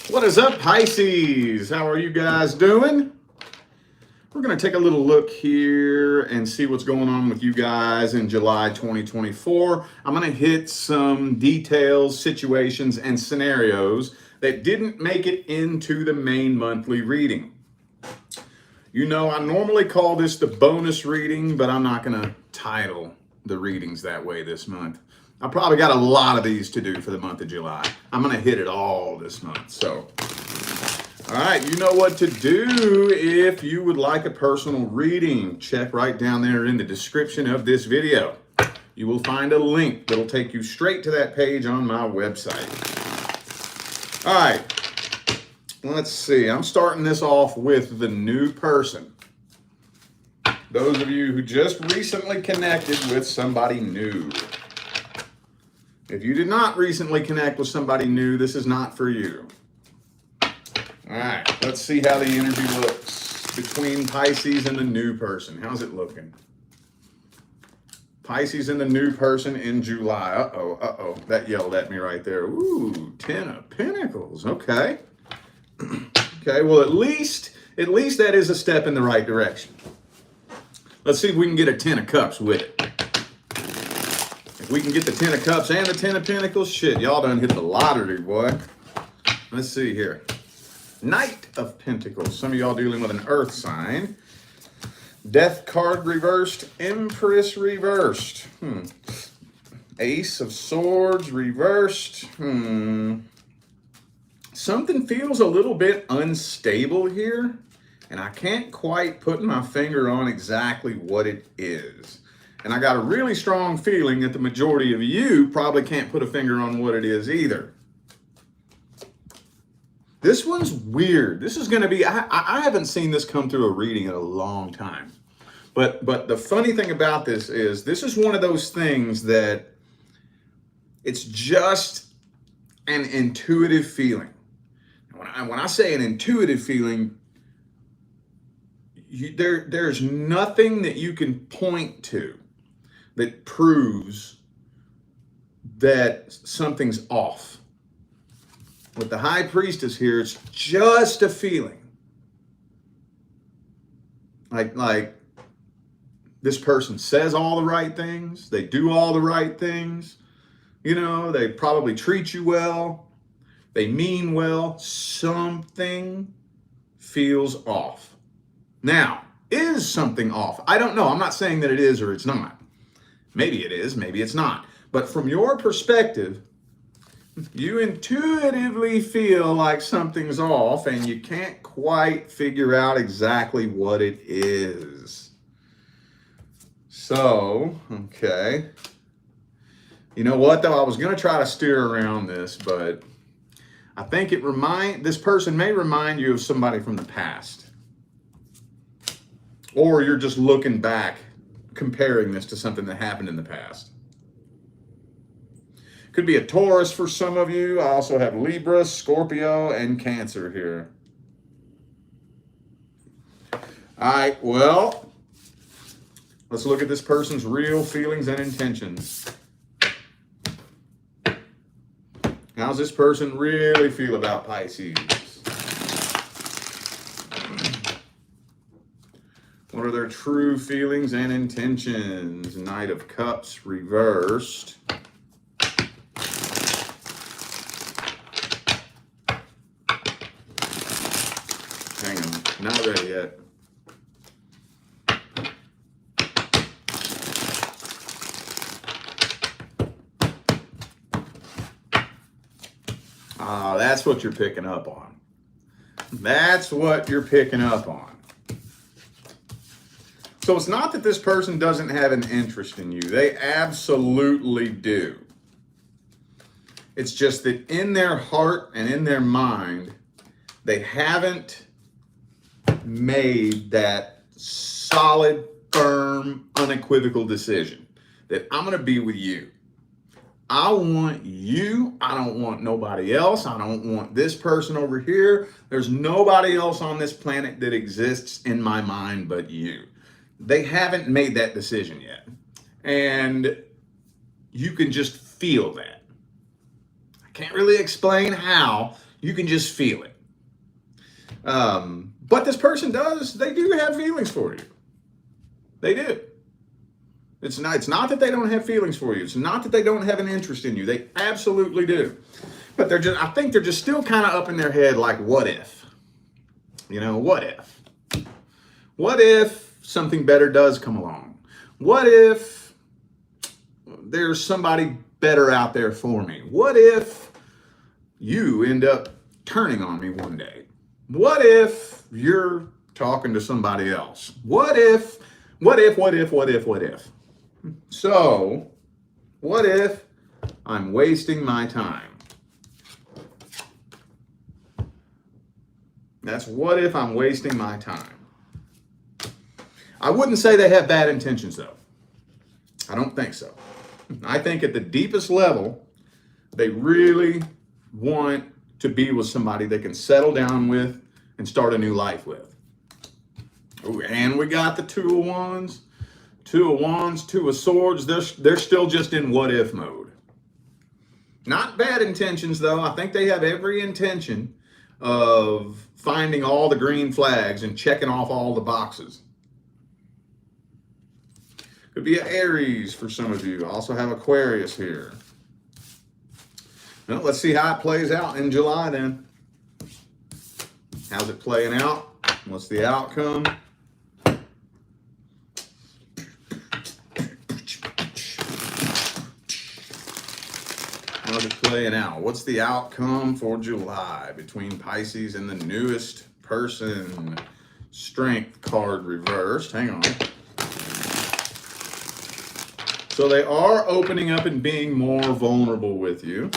What is up, Pisces? How are you guys doing? We're going to take a little look here and see what's going on with you guys in July 2024. I'm going to hit some details, situations, and scenarios that didn't make it into the main monthly reading. You know, I normally call this the bonus reading, but I'm not going to title the readings that way this month. I probably got a lot of these to do for the month of July. I'm going to hit it all this month. So, all right, you know what to do if you would like a personal reading. Check right down there in the description of this video. You will find a link that'll take you straight to that page on my website. All right, let's see. I'm starting this off with the new person. Those of you who just recently connected with somebody new. If you did not recently connect with somebody new, this is not for you. All right, let's see how the energy looks between Pisces and the new person. How's it looking? Pisces and the new person in July. Uh-oh. That yelled at me right there. Ooh, 10 of Pentacles. Okay. Okay, well, at least that is a step in the right direction. Let's see if we can get a 10 of Cups with it. If we can get the 10 of Cups and the 10 of Pentacles, shit, y'all done hit the lottery, boy. Let's see here. Knight of Pentacles. Some of y'all dealing with an earth sign. Death card reversed. Empress reversed. Ace of Swords reversed. Something feels a little bit unstable here, and I can't quite put my finger on exactly what it is. And I got a really strong feeling that the majority of you probably can't put a finger on what it is either. This one's weird. This is going to be, I haven't seen this come through a reading in a long time. But the funny thing about this is one of those things that it's just an intuitive feeling. When I say an intuitive feeling, there's nothing that you can point to that proves that something's off. With the High Priestess here, it's just a feeling. Like this person says all the right things, they do all the right things, you know, they probably treat you well, they mean well, something feels off. Now, is something off? I don't know. I'm not saying that it is or it's not. Maybe it is, maybe it's not. But from your perspective, you intuitively feel like something's off and you can't quite figure out exactly what it is. So, okay. You know what though? I was going to try to steer around this, but I think this person may remind you of somebody from the past. Or you're just looking back, comparing this to something that happened in the past. Could be a Taurus for some of you. I also have Libra, Scorpio, and Cancer here. All right, well, let's look at this person's real feelings and intentions. How's this person really feel about Pisces? What are their true feelings and intentions? Knight of Cups reversed. Hang on, not ready yet. That's what you're picking up on. That's what you're picking up on. So it's not that this person doesn't have an interest in you. They absolutely do. It's just that in their heart and in their mind, they haven't made that solid, firm, unequivocal decision that I'm going to be with you. I want you. I don't want nobody else. I don't want this person over here. There's nobody else on this planet that exists in my mind but you. They haven't made that decision yet. And you can just feel that. I can't really explain how, You can just feel it. But this person they do have feelings for you. They do. It's not that they don't have feelings for you. It's not that they don't have an interest in you. They absolutely do. But I think they're just still kind of up in their head like, what if? What if? What if something better does come along? What if there's somebody better out there for me? What if you end up turning on me one day? What if you're talking to somebody else? What if? So, what if I'm wasting my time? That's what if I'm wasting my time. I wouldn't say they have bad intentions, though. I don't think so. I think at the deepest level, they really want to be with somebody they can settle down with and start a new life with. Ooh, and we got the Two of Wands. Two of Wands, Two of Swords. They're still just in what if mode. Not bad intentions, though. I think they have every intention of finding all the green flags and checking off all the boxes. Could be an Aries for some of you. I also have Aquarius here. Well, let's see how it plays out in July then. How's it playing out? What's the outcome? How's it playing out? What's the outcome for July between Pisces and the newest person? Strength card reversed. Hang on. So they are opening up and being more vulnerable with you.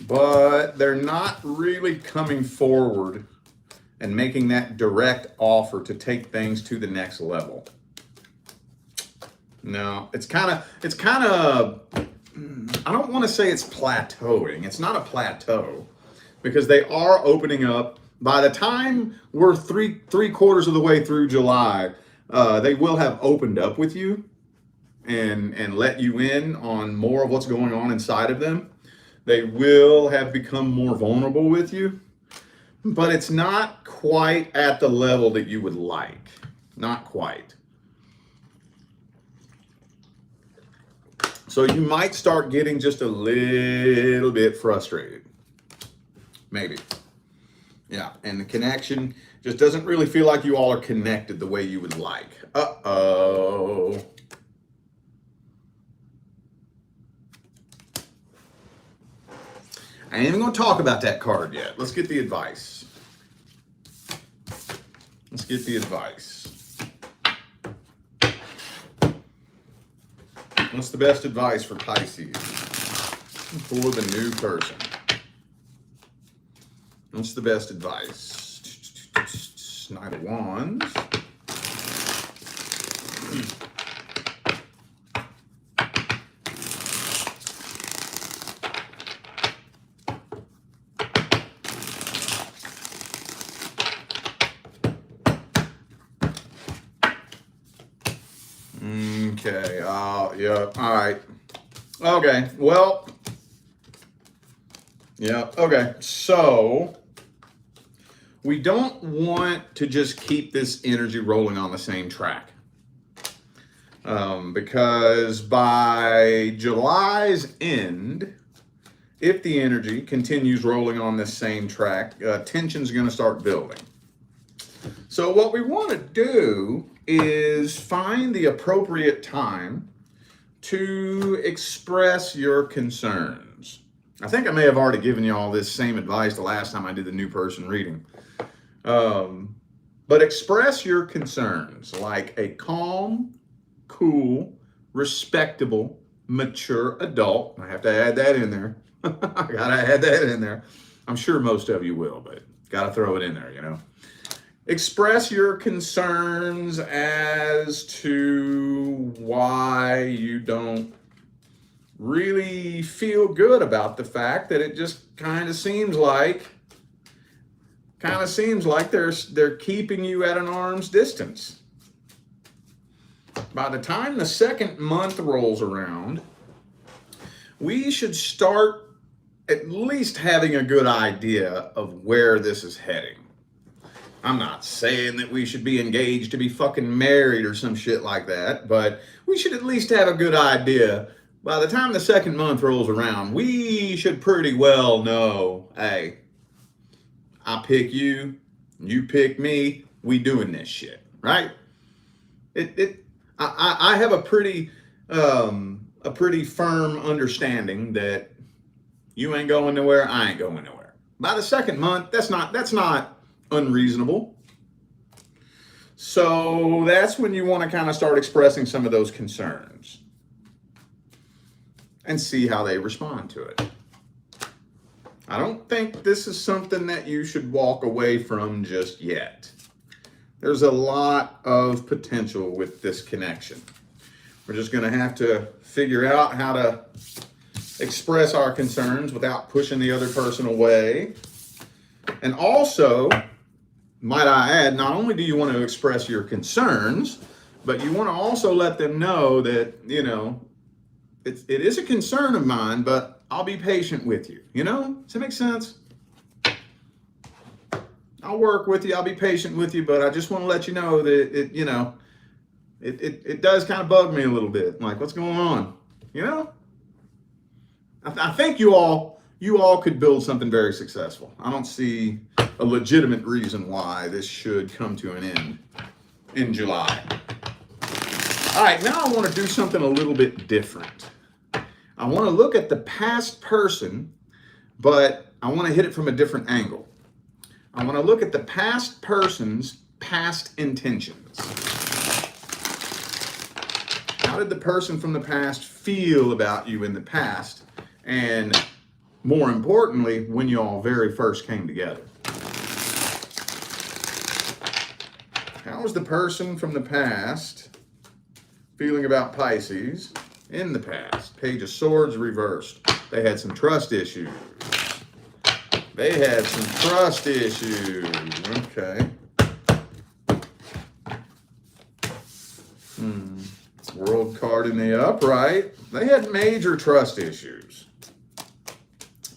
But they're not really coming forward and making that direct offer to take things to the next level. No, it's kind of, I don't want to say it's plateauing. It's not a plateau because they are opening up. By the time we're three quarters of the way through July, they will have opened up with you and let you in on more of what's going on inside of them. They will have become more vulnerable with you, but it's not quite at the level that you would like. Not quite. So you might start getting just a little bit frustrated. Maybe. Yeah, and the connection just doesn't really feel like you all are connected the way you would like. Uh-oh. I ain't even going to talk about that card yet. Let's get the advice. Let's get the advice. What's the best advice for Pisces? For the new person. What's the best advice? Knight of Wands. Okay, yeah, all right. Okay, well, yeah, okay, so we don't want to just keep this energy rolling on the same track. Because by July's end, if the energy continues rolling on this same track, tension's going to start building. So what we want to do is find the appropriate time to express your concerns. I think I may have already given you all this same advice the last time I did the new person reading. But express your concerns like a calm, cool, respectable, mature adult. I have to add that in there. I gotta add that in there. I'm sure most of you will, but gotta throw it in there, you know. Express your concerns as to why you don't really feel good about the fact that it just kind of seems like they're keeping you at an arm's distance. By the time the second month rolls around, we should start at least having a good idea of where this is heading. I'm not saying that we should be engaged to be fucking married or some shit like that, but we should at least have a good idea. By the time the second month rolls around, we should pretty well know, hey, I pick you, you pick me, we doing this shit, right? I have a pretty firm understanding that you ain't going nowhere, I ain't going nowhere. By the second month, that's not unreasonable. So that's when you want to kind of start expressing some of those concerns and see how they respond to it. I don't think this is something that you should walk away from just yet. There's a lot of potential with this connection. We're just going to have to figure out how to express our concerns without pushing the other person away. And also, might I add, not only do you want to express your concerns, but you want to also let them know that, you know, it is a concern of mine, but I'll be patient with you. You know, does that make sense? I'll work with you. I'll be patient with you, but I just want to let you know that it does kind of bug me a little bit. Like, what's going on? You know, I think you all could build something very successful. I don't see a legitimate reason why this should come to an end in July. All right, now I want to do something a little bit different. I want to look at the past person, but I want to hit it from a different angle. I want to look at the past person's past intentions. How did the person from the past feel about you in the past? And more importantly, when you all very first came together. How was the person from the past feeling about Pisces in the past? Page of Swords reversed. They had some trust issues. Okay. World card in the upright. They had major trust issues.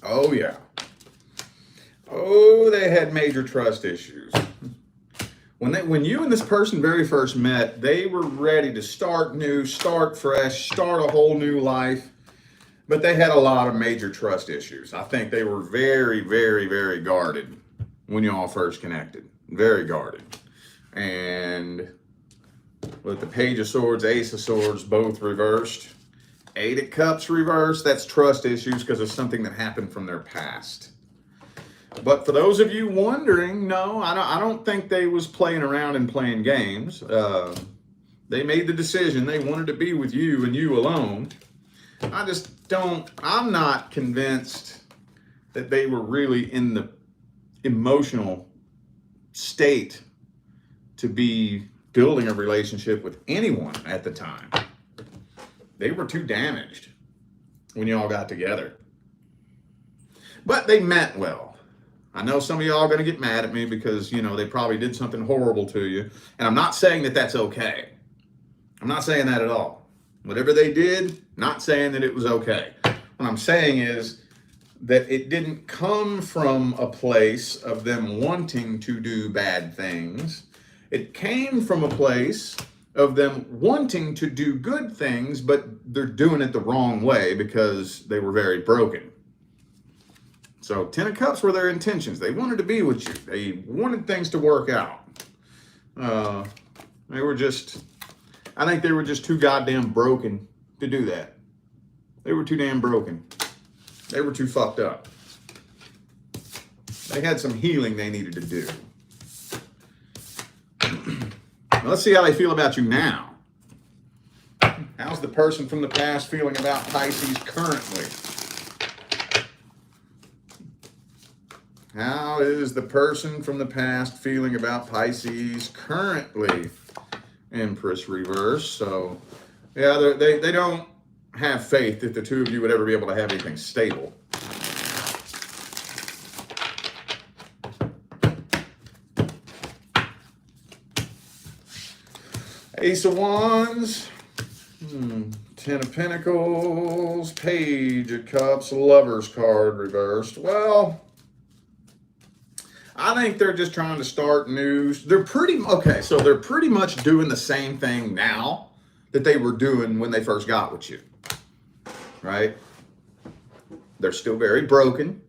Oh, yeah. Oh, they had major trust issues. When you and this person very first met, they were ready to start new, start fresh, start a whole new life. But they had a lot of major trust issues. I think they were very, very, very guarded when you all first connected. Very guarded. And with the Page of Swords, Ace of Swords, both reversed. Eight of Cups reversed. That's trust issues because of something that happened from their past. But for those of you wondering, no, I don't think they was playing around and playing games. They made the decision. They wanted to be with you and you alone. I'm not convinced that they were really in the emotional state to be building a relationship with anyone at the time. They were too damaged when you all got together. But they meant well. I know some of y'all are going to get mad at me because, you know, they probably did something horrible to you. And I'm not saying that that's okay. I'm not saying that at all. Whatever they did, not saying that it was okay. What I'm saying is that it didn't come from a place of them wanting to do bad things. It came from a place of them wanting to do good things, but they're doing it the wrong way because they were very broken. So 10 of Cups were their intentions. They wanted to be with you. They wanted things to work out. I think they were just too goddamn broken to do that. They were too damn broken. They were too fucked up. They had some healing they needed to do. Let's see how they feel about you now. How's the person from the past feeling about Pisces currently? How is the person from the past feeling about Pisces currently? Empress reverse. So, yeah, they don't have faith that the two of you would ever be able to have anything stable. Ace of Wands, Ten of Pentacles, Page of Cups, Lover's card reversed. Well, I think they're just trying to start news. They're pretty much doing the same thing now that they were doing when they first got with you, right? They're still very broken.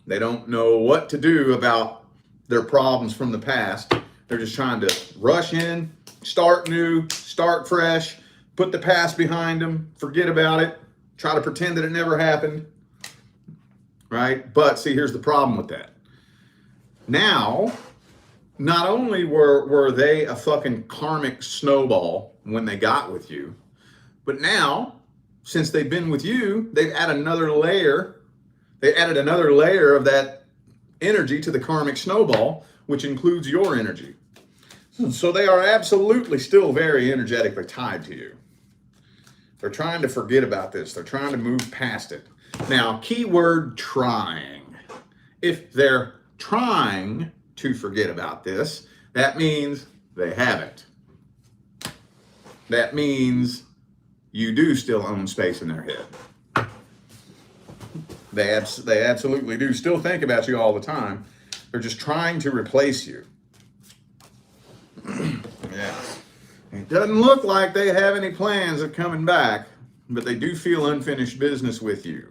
They don't know what to do about their problems from the past. They're just trying to rush in, start new, start fresh, put the past behind them, forget about it, try to pretend that it never happened, right? But see, here's the problem with that. Now, not only were they a fucking karmic snowball when they got with you, but now, since they've been with you, they've added another layer. They added another layer of that energy to the karmic snowball, which includes your energy. So they are absolutely still very energetically tied to you. They're trying to forget about this. They're trying to move past it. Now, keyword trying. If they're trying to forget about this, that means they haven't. That means you do still own space in their head. They absolutely do still think about you all the time. They're just trying to replace you. Yeah. It doesn't look like they have any plans of coming back, but they do feel unfinished business with you.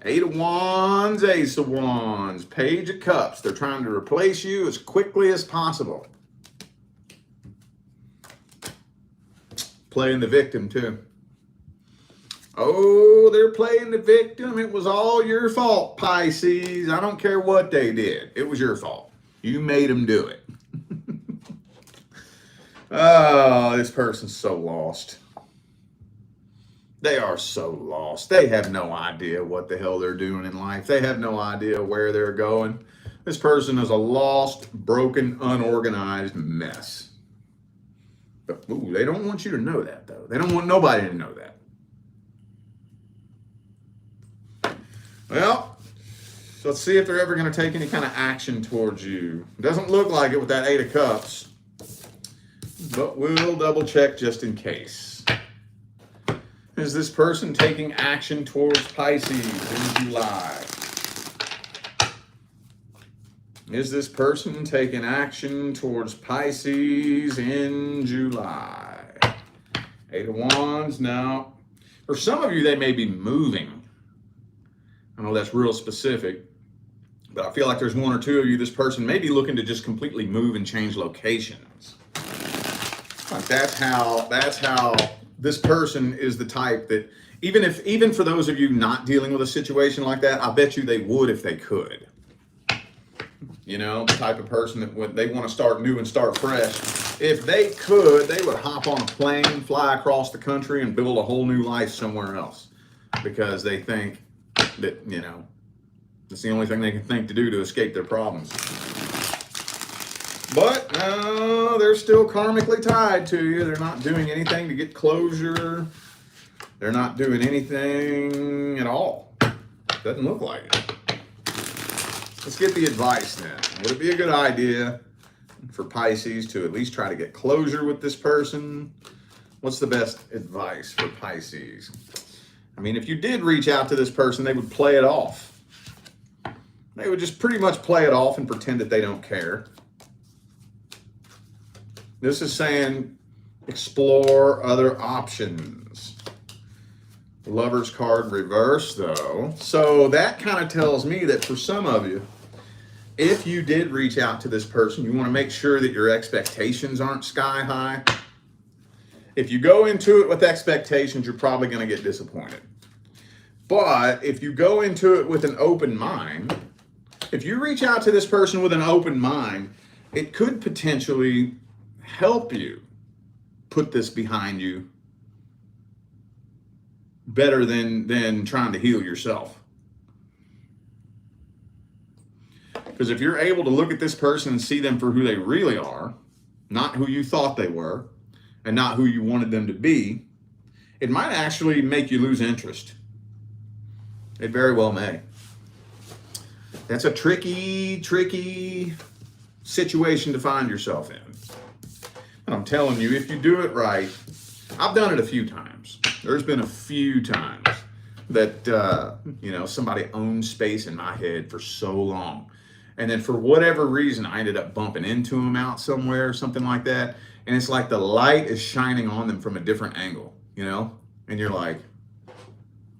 Eight of Wands, Ace of Wands, Page of Cups. They're trying to replace you as quickly as possible. Playing the victim, too. Oh, they're playing the victim. It was all your fault, Pisces. I don't care what they did. It was your fault. You made them do it. Oh, this person's so lost. They are so lost. They have no idea what the hell they're doing in life. They have no idea where they're going. This person is a lost, broken, unorganized mess. But ooh, they don't want you to know that, though. They don't want nobody to know that. Well, let's see if they're ever going to take any kind of action towards you. It doesn't look like it with that Eight of Cups. But we'll double check just in case. Is this person taking action towards Pisces in July? Is this person taking action towards Pisces in July? Eight of Wands. Now, for some of you, they may be moving. I know that's real specific, but I feel like there's one or two of you, this person may be looking to just completely move and change locations. Like that's how this person is the type that even for those of you not dealing with a situation like that, I bet you they would if they could. You know, the type of person that when they want to start new and start fresh, if they could, they would hop on a plane, fly across the country, and build a whole new life somewhere else because they think that, you know, it's the only thing they can think to do to escape their problems. But no, they're still karmically tied to you. They're not doing anything to get closure. They're not doing anything at all. Doesn't look like it. Let's get the advice then. Would it be a good idea for Pisces to at least try to get closure with this person? What's the best advice for Pisces? I mean, if you did reach out to this person, they would play it off. They would just pretty much play it off and pretend that they don't care. This is saying explore other options. Lover's card reversed, though. So that kind of tells me that for some of you, if you did reach out to this person, you want to make sure that your expectations aren't sky high. If you go into it with expectations, you're probably going to get disappointed. But if you go into it with an open mind, if you reach out to this person with an open mind, it could potentially help you put this behind you better than trying to heal yourself. Because if you're able to look at this person and see them for who they really are, not who you thought they were, and not who you wanted them to be, it might actually make you lose interest. It very well may. That's a tricky situation to find yourself in. And I'm telling you, if you do it right, I've done it a few times. There's been a few times that, somebody owned space in my head for so long. And then for whatever reason, I ended up bumping into them out somewhere or something like that. And it's like the light is shining on them from a different angle, And you're like,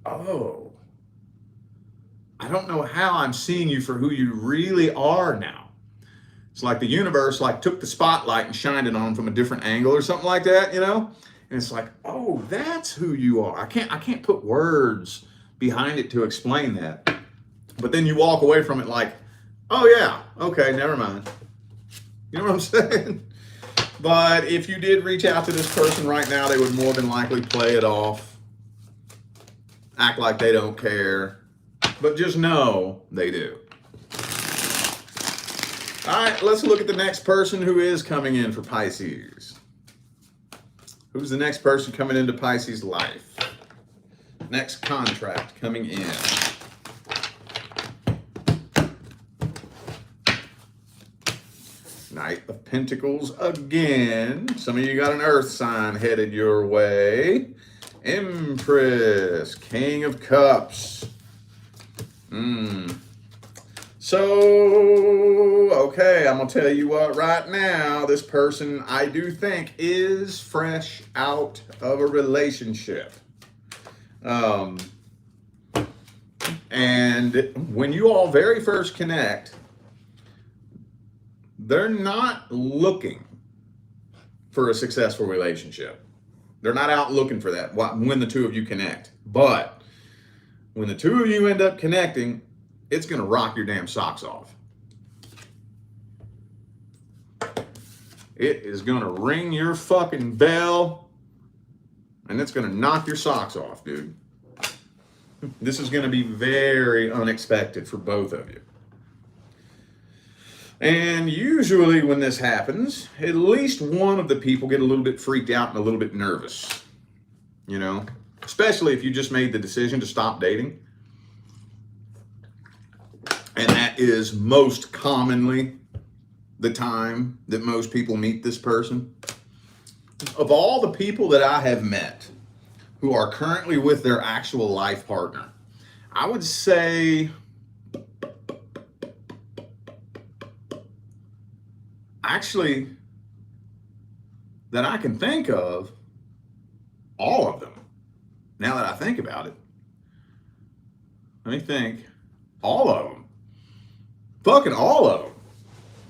oh, I don't know how I'm seeing you for who you really are now. It's like the universe took the spotlight and shined it on from a different angle or something like that, And it's like, oh, that's who you are. I can't put words behind it to explain that. But then you walk away from it like, oh yeah, okay, never mind. You know what I'm saying? But if you did reach out to this person right now, they would more than likely play it off, act like they don't care, but just know they do. All right, let's look at the next person who is coming in for Pisces. Who's the next person coming into Pisces' life? Next contract coming in. Knight of Pentacles again. Some of you got an earth sign headed your way. Empress, King of Cups. So, okay, I'm going to tell you what, right now, this person I do think is fresh out of a relationship. And when you all very first connect, they're not looking for a successful relationship. They're not out looking for that when the two of you connect. But when the two of you end up connecting, it's going to rock your damn socks off. It is going to ring your fucking bell, and it's going to knock your socks off, dude. This is going to be very unexpected for both of you. And usually when this happens, at least one of the people get a little bit freaked out and a little bit nervous, especially if you just made the decision to stop dating. And that is most commonly the time that most people meet this person. Of all the people that I have met who are currently with their actual life partner, I would say actually that I can think of, all of them. Now that I think about it, let me think. All of them. Fucking all of them.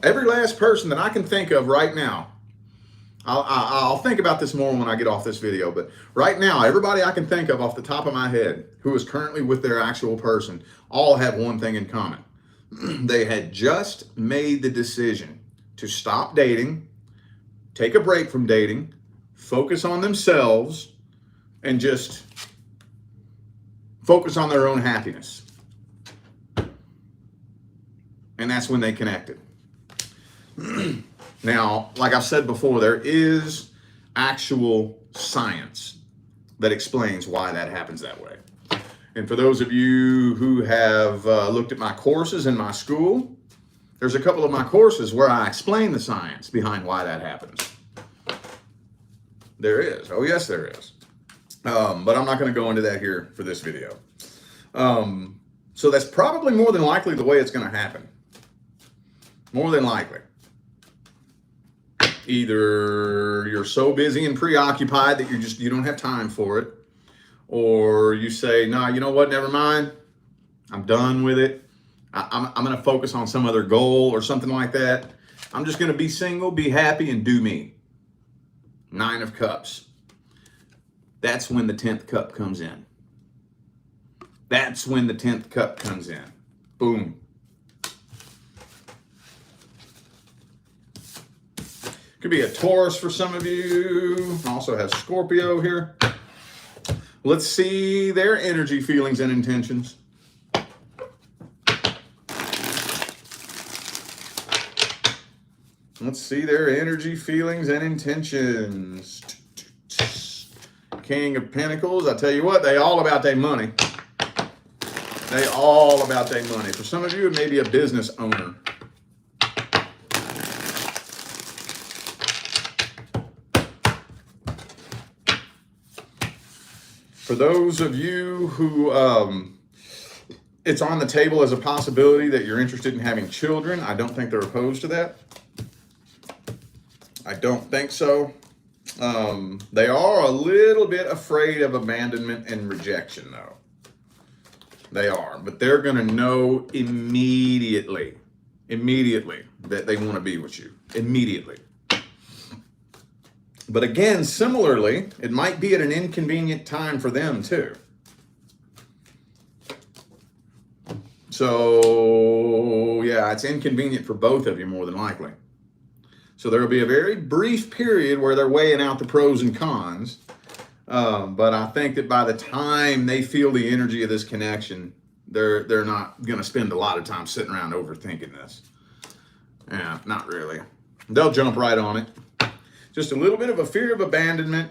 Every last person that I can think of right now. I'll think about this more when I get off this video, but right now, everybody I can think of off the top of my head who is currently with their actual person all have one thing in common. They had just made the decision to stop dating, take a break from dating, focus on themselves, and just focus on their own happiness. And that's when they connected. Now, like I've said before, there is actual science that explains why that happens that way. And for those of you who have looked at my courses in my school, there's a couple of my courses where I explain the science behind why that happens. There is. Oh, yes, there is. But I'm not going to go into that here for this video. So that's probably more than likely the way it's going to happen. More than likely. Either you're so busy and preoccupied that you don't have time for it, or you say, no, you know what, never mind. I'm done with it. I'm going to focus on some other goal or something like that. I'm just going to be single, be happy, and do me. 9 of Cups. That's when the 10th cup comes in. That's when the 10th cup comes in. Boom. Could be a Taurus for some of you. Also has Scorpio here. Let's see their energy, feelings, and intentions. Let's see their energy, feelings, and intentions. King of Pentacles. I tell you what, they all about their money. They all about their money. For some of you, it may be a business owner. For those of you who it's on the table as a possibility that you're interested in having children, I don't think they're opposed to that. I don't think so. They are a little bit afraid of abandonment and rejection, though. They are, but they're going to know immediately that they want to be with you. Immediately. But again, similarly, it might be at an inconvenient time for them too. So, yeah, it's inconvenient for both of you more than likely. So there will be a very brief period where they're weighing out the pros and cons. But I think that by the time they feel the energy of this connection, they're not going to spend a lot of time sitting around overthinking this. Yeah, not really. They'll jump right on it. Just a little bit of a fear of abandonment,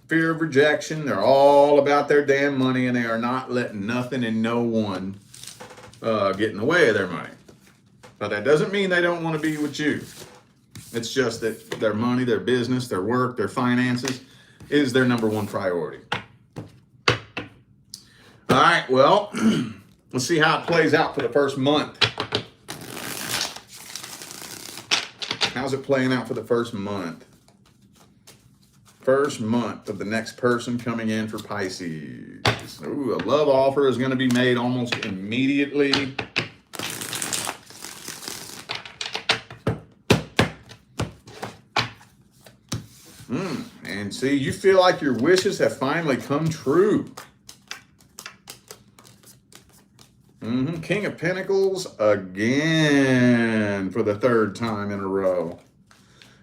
fear of rejection. They're all about their damn money, and they are not letting nothing and no one get in the way of their money. But that doesn't mean they don't want to be with you. It's just that their money, their business, their work, their finances is their number one priority. All right, well, let's see how it plays out for the first month. How's it playing out for the first month? First month of the next person coming in for Pisces. Ooh, a love offer is going to be made almost immediately. And see, you feel like your wishes have finally come true. King of Pentacles again for the third time in a row.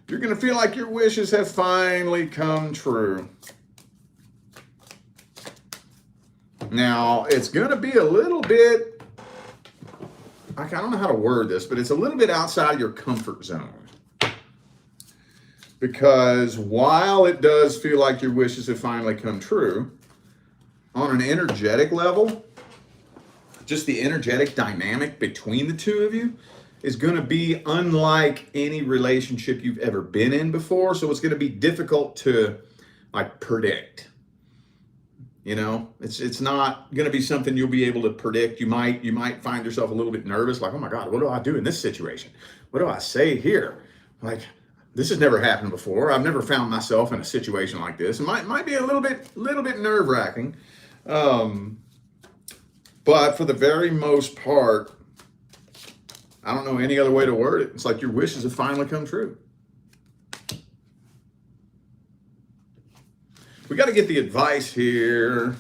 You're going to feel like your wishes have finally come true. Now, it's going to be a little bit, I don't know how to word this, but it's a little bit outside of your comfort zone. Because while it does feel like your wishes have finally come true, on an energetic level, just the energetic dynamic between the two of you is going to be unlike any relationship you've ever been in before. So it's going to be difficult to predict. You know, it's not going to be something you'll be able to predict. You might find yourself a little bit nervous, like, oh my God, what do I do in this situation? What do I say here? Like, this has never happened before. I've never found myself in a situation like this. It might be a little bit nerve-wracking. But for the very most part, I don't know any other way to word it. It's like your wishes have finally come true. We got to get the advice here.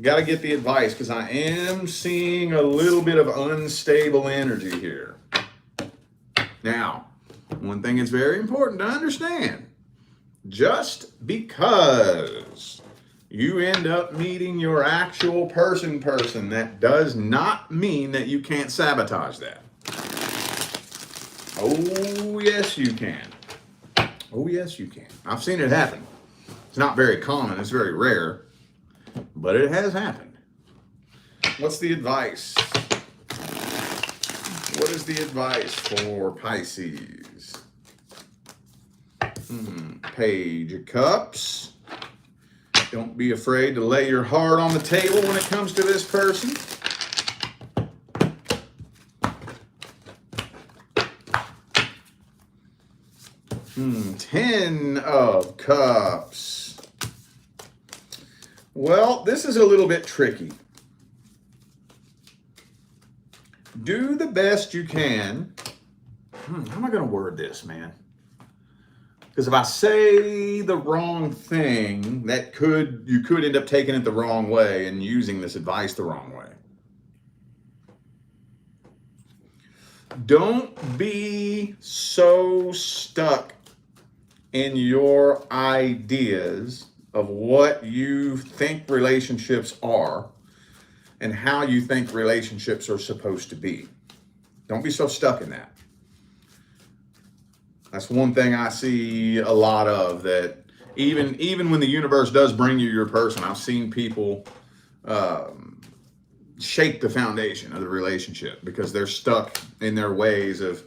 Got to get the advice because I am seeing a little bit of unstable energy here. Now, one thing that's very important to understand, just because you end up meeting your actual person, that does not mean that you can't sabotage that. Oh, yes, you can. Oh, yes, you can. I've seen it happen. It's not very common. It's very rare, but it has happened. What's the advice? What is the advice for Pisces? Page of Cups. Don't be afraid to lay your heart on the table when it comes to this person. Ten of Cups. Well, this is a little bit tricky. Do the best you can. How am I going to word this, man? Because if I say the wrong thing, you could end up taking it the wrong way and using this advice the wrong way. Don't be so stuck in your ideas of what you think relationships are and how you think relationships are supposed to be. Don't be so stuck in that. That's one thing I see a lot of, that even when the universe does bring you your person, I've seen people shake the foundation of the relationship because they're stuck in their ways of,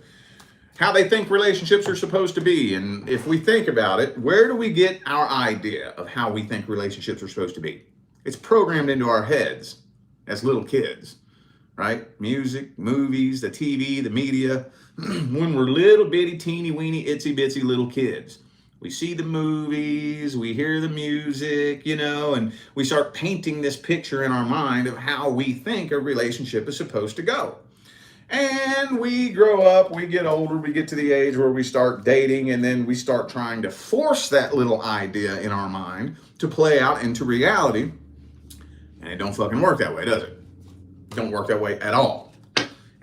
how they think relationships are supposed to be. And if we think about it, where do we get our idea of how we think relationships are supposed to be? It's programmed into our heads as little kids, right? Music, movies, the TV, the media. When we're little bitty, teeny weeny, itsy bitsy little kids, we see the movies, we hear the music, and we start painting this picture in our mind of how we think a relationship is supposed to go. And we grow up, we get older, we get to the age where we start dating, and then we start trying to force that little idea in our mind to play out into reality. And it don't fucking work that way, does it? It don't work that way at all.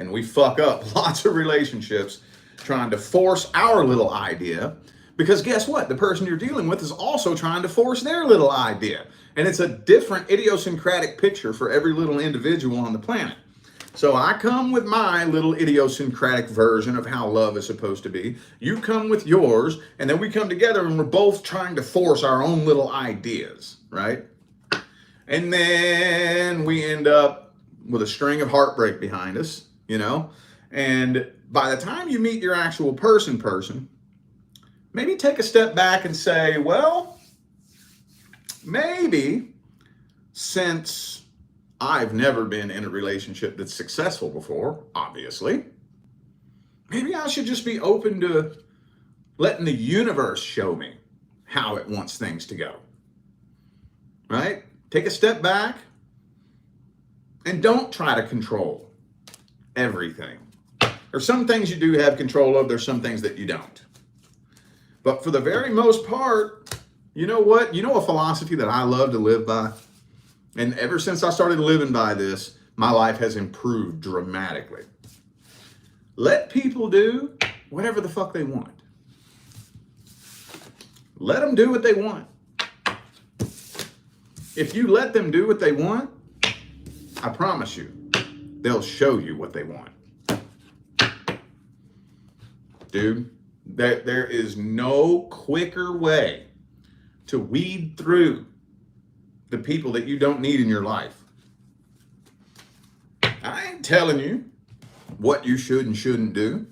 And we fuck up lots of relationships trying to force our little idea, because guess what? The person you're dealing with is also trying to force their little idea. And it's a different idiosyncratic picture for every little individual on the planet. So I come with my little idiosyncratic version of how love is supposed to be. You come with yours, and then we come together and we're both trying to force our own little ideas, right? And then we end up with a string of heartbreak behind us, And by the time you meet your actual person, maybe take a step back and say, well, maybe since I've never been in a relationship that's successful before, obviously, maybe I should just be open to letting the universe show me how it wants things to go, right? Take a step back and don't try to control everything. There's some things you do have control of, there's some things that you don't. But for the very most part, you know what? You know a philosophy that I love to live by? And ever since I started living by this, my life has improved dramatically. Let people do whatever the fuck they want. Let them do what they want. If you let them do what they want, I promise you, they'll show you what they want. Dude, there is no quicker way to weed through the people that you don't need in your life. I ain't telling you what you should and shouldn't do,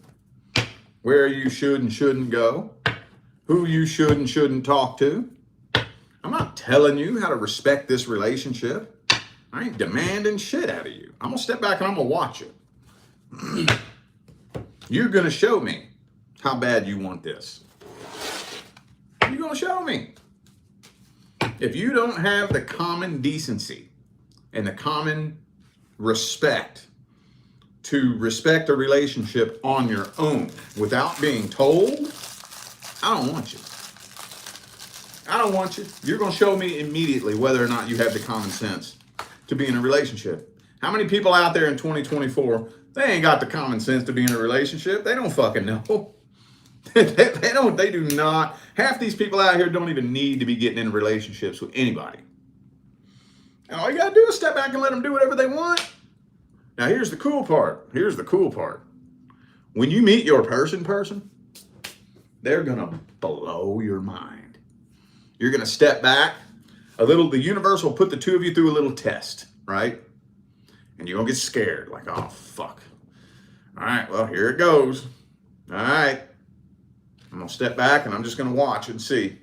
where you should and shouldn't go, who you should and shouldn't talk to. I'm not telling you how to respect this relationship. I ain't demanding shit out of you. I'm gonna step back and I'm gonna watch it. You're gonna show me how bad you want this. You're gonna show me. If you don't have the common decency and the common respect to respect a relationship on your own without being told, I don't want you. I don't want you. You're going to show me immediately whether or not you have the common sense to be in a relationship. How many people out there in 2024, they ain't got the common sense to be in a relationship? They don't fucking know. They do not. Half these people out here don't even need to be getting in relationships with anybody. And all you got to do is step back and let them do whatever they want. Now, here's the cool part. When you meet your person, they're going to blow your mind. You're going to step back a little. The universe will put the two of you through a little test, right? And you're going to get scared. Like, oh, fuck. All right, well, here it goes. All right. I'm going to step back and I'm just going to watch and see.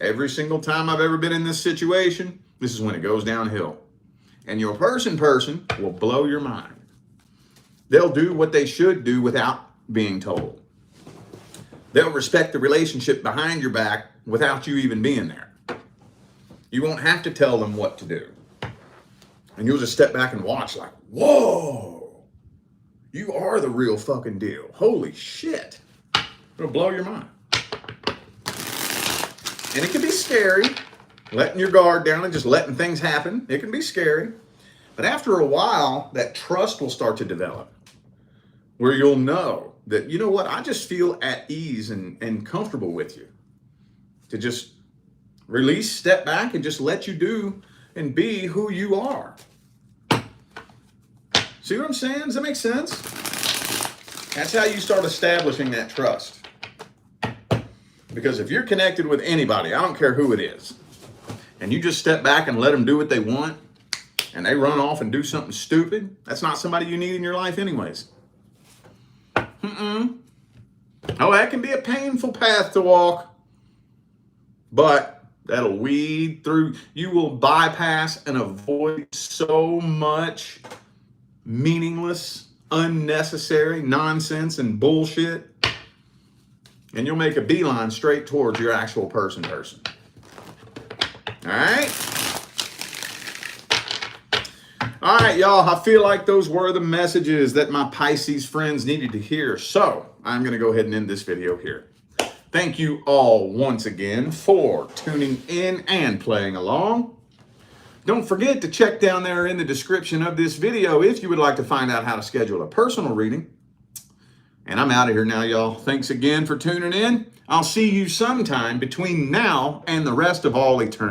Every single time I've ever been in this situation, this is when it goes downhill. And your person will blow your mind. They'll do what they should do without being told. They'll respect the relationship behind your back without you even being there. You won't have to tell them what to do. And you'll just step back and watch like, whoa, you are the real fucking deal. Holy shit. It'll blow your mind. And it can be scary, letting your guard down and just letting things happen. It can be scary. But after a while, that trust will start to develop where you'll know that, you know what, I just feel at ease and comfortable with you. To just release, step back, and just let you do and be who you are. See what I'm saying? Does that make sense? That's how you start establishing that trust. Because if you're connected with anybody, I don't care who it is, and you just step back and let them do what they want, and they run off and do something stupid, that's not somebody you need in your life anyways. Oh, that can be a painful path to walk, but that'll weed through. You will bypass and avoid so much meaningless, unnecessary nonsense and bullshit, and you'll make a beeline straight towards your actual person. All right? All right, y'all, I feel like those were the messages that my Pisces friends needed to hear. So I'm going to go ahead and end this video here. Thank you all once again for tuning in and playing along. Don't forget to check down there in the description of this video if you would like to find out how to schedule a personal reading. And I'm out of here now, y'all. Thanks again for tuning in. I'll see you sometime between now and the rest of all eternity.